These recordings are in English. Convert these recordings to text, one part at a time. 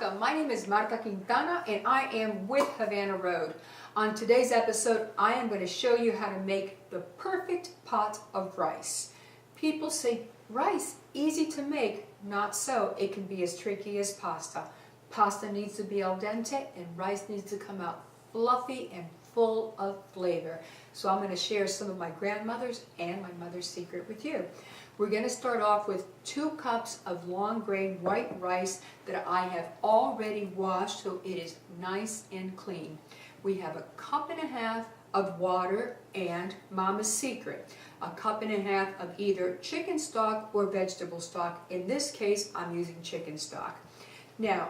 welcome. My name is Marta Quintana and I am with Havana Road. On today's episode, I am going to show you how to make the perfect pot of rice. People say, rice, easy to make. Not so. It can be as tricky as pasta. Pasta needs to be al dente and rice needs to come out fluffy and full of flavor. So I'm going to share some of my grandmother's and my mother's secret with you. We're going to start off with 2 cups of long grain white rice that I have already washed so it is nice and clean. We have 1.5 cups of water and Mama's secret, 1.5 cups of either chicken stock or vegetable stock. In this case, I'm using chicken stock. Now,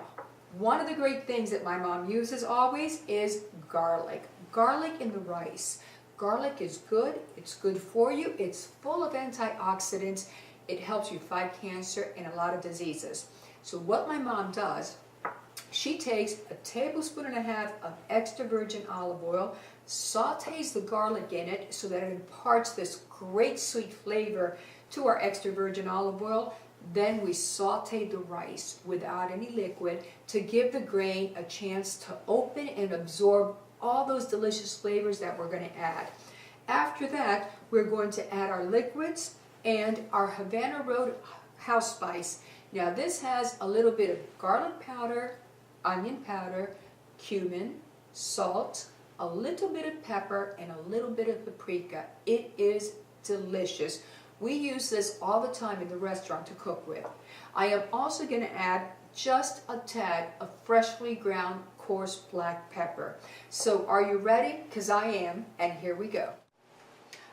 one of the great things that my mom uses always is garlic. Garlic in the rice. Garlic is good, it's good for you, it's full of antioxidants, it helps you fight cancer and a lot of diseases. So what my mom does, she takes 1.5 tablespoons of extra virgin olive oil, sautés the garlic in it so that it imparts this great sweet flavor to our extra virgin olive oil. Then we saute the rice without any liquid to give the grain a chance to open and absorb all those delicious flavors that we're going to add. After that, we're going to add our liquids and our Havana Road house spice. Now this has a little bit of garlic powder, onion powder, cumin, salt, a little bit of pepper, and a little bit of paprika. It is delicious. We use this all the time in the restaurant to cook with. I am also going to add just a tad of freshly ground coarse black pepper. So are you ready? Because I am, and here we go.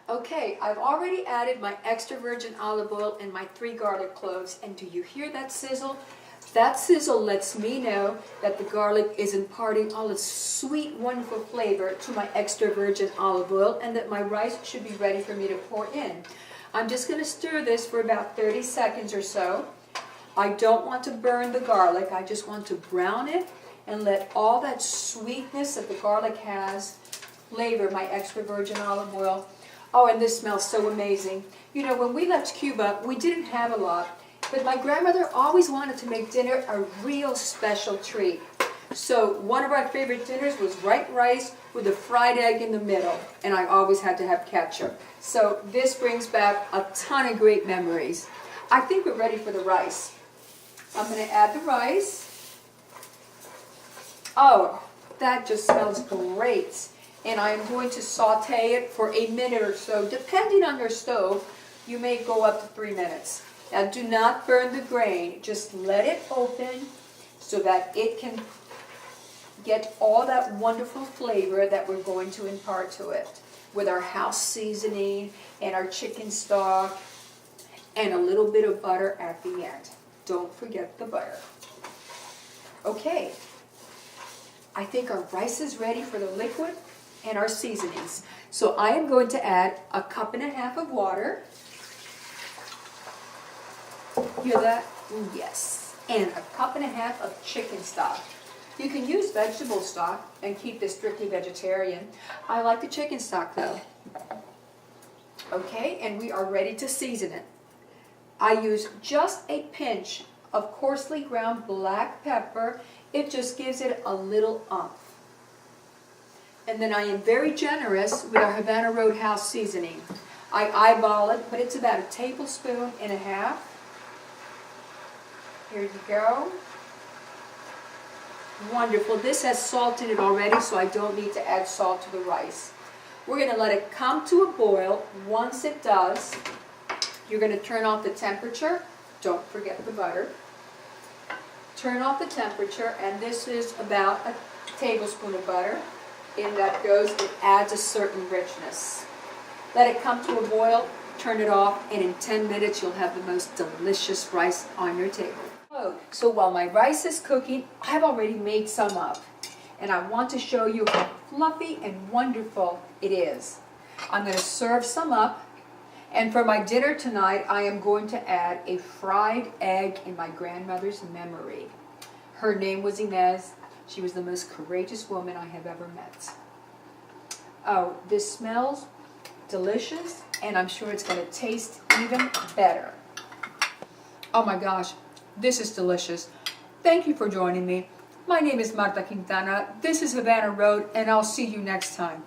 Okay, I've already added my extra virgin olive oil and my 3 garlic cloves, and do you hear that sizzle? That sizzle lets me know that the garlic is imparting all its sweet, wonderful flavor to my extra virgin olive oil and that my rice should be ready for me to pour in. I'm just going to stir this for about 30 seconds or so. I don't want to burn the garlic, I just want to brown it and let all that sweetness that the garlic has flavor my extra virgin olive oil. Oh, and this smells so amazing. You know, when we left Cuba, we didn't have a lot, but my grandmother always wanted to make dinner a real special treat. So one of our favorite dinners was white rice with a fried egg in the middle, and I always had to have ketchup. So this brings back a ton of great memories. I think we're ready for the rice. I'm going to add the rice. Oh, that just smells great. And I'm going to saute it for a minute or so. Depending on your stove, you may go up to 3 minutes. Now do not burn the grain. Just let it open so that it can get all that wonderful flavor that we're going to impart to it with our house seasoning and our chicken stock and a little bit of butter at the end. Don't forget the butter. Okay, I think our rice is ready for the liquid and our seasonings. So I am going to add 1.5 cups of water. Hear that? Yes. And 1.5 cups of chicken stock. You can use vegetable stock and keep this strictly vegetarian. I like the chicken stock though. Okay, and we are ready to season it. I use just a pinch of coarsely ground black pepper. It just gives it a little umph. And then I am very generous with our Havana Road house seasoning. I eyeball it, but it's about 1.5 tablespoons. Here you go. Wonderful. This has salt in it already, so I don't need to add salt to the rice. We're going to let it come to a boil. Once it does, you're going to turn off the temperature. Don't forget the butter. Turn off the temperature, and this is about 1 tablespoon of butter. In that goes, it adds a certain richness. Let it come to a boil, turn it off, and in 10 minutes you'll have the most delicious rice on your table. So while my rice is cooking, I've already made some up. And I want to show you how fluffy and wonderful it is. I'm going to serve some up. And for my dinner tonight, I am going to add a fried egg in my grandmother's memory. Her name was Inez. She was the most courageous woman I have ever met. Oh, this smells delicious, and I'm sure it's going to taste even better. Oh my gosh, this is delicious. Thank you for joining me. My name is Marta Quintana. This is Havana Road, and I'll see you next time.